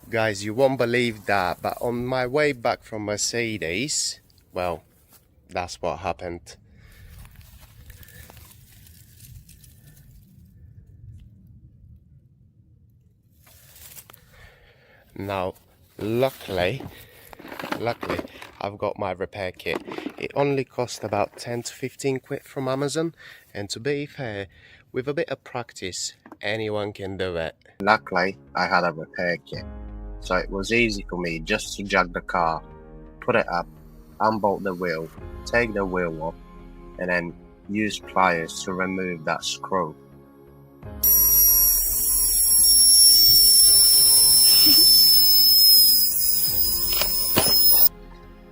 Guys, you won't believe that, but on my way back from Mercedes, well, that's what happened. Now, luckily, I've got my repair kit. It only cost about 10 to 15 quid from Amazon, and to be fair, with a bit of practice, anyone can do it. Luckily, I had a repair kit, so it was easy for me just to jug the car, put it up, unbolt the wheel, take the wheel off, and then use pliers to remove that screw.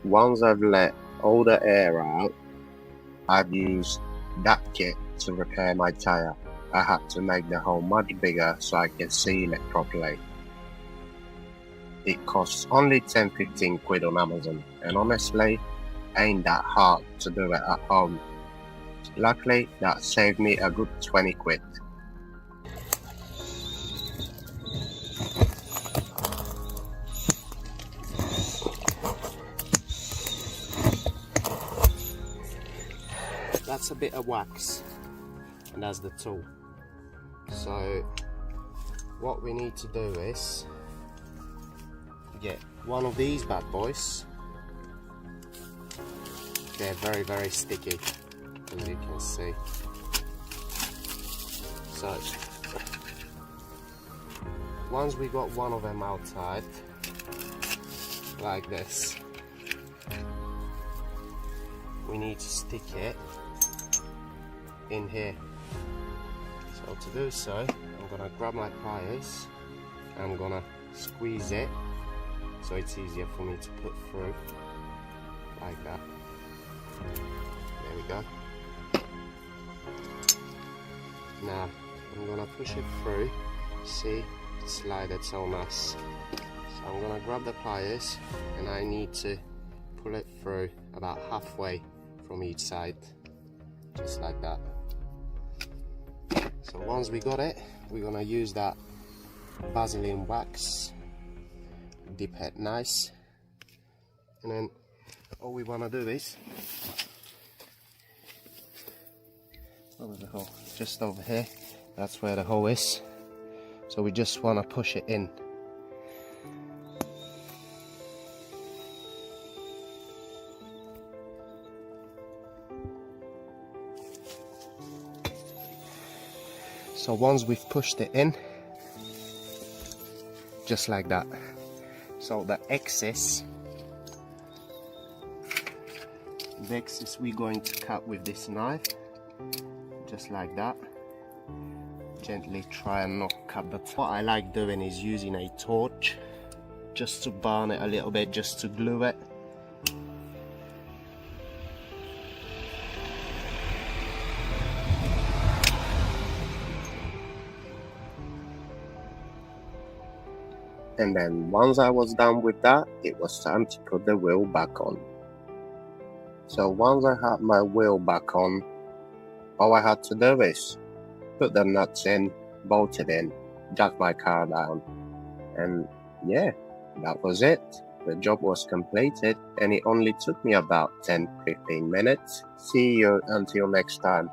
Once I've let all the air out, I've used that kit to repair my tyre. I had to make the hole much bigger so I can seal it properly. It costs only 10-15 quid on Amazon, and honestly, ain't that hard to do it at home. Luckily, that saved me a good 20 quid. That's a bit of wax, and that's the tool. So what we need to do is get one of these bad boys. They're very sticky, as you can see. So once we got one of them outside like this, we need to stick it in here. So to do so, I'm gonna grab my pliers, I'm gonna squeeze it so it's easier for me to put through, like that. There we go. Now I'm gonna push it through. See, the slide, it's so nice. So I'm gonna grab the pliers and I need to pull it through about halfway from each side, just like that. So once we got it, we're gonna use that Vaseline wax, dip it nice, and then all we wanna do is, where's the hole? Just over here, that's where the hole is. So we just wanna push it in. So once we've pushed it in, just like that. So the excess we're going to cut with this knife, just like that. Gently try and not cut the top. What I like doing is using a torch, just to burn it a little bit, just to glue it. And then once I was done with that, it was time to put the wheel back on. So once I had my wheel back on, all I had to do is put the nuts in, bolt it in, jack my car down, and yeah, that was it. The job was completed and it only took me about 10-15 minutes. See you until next time.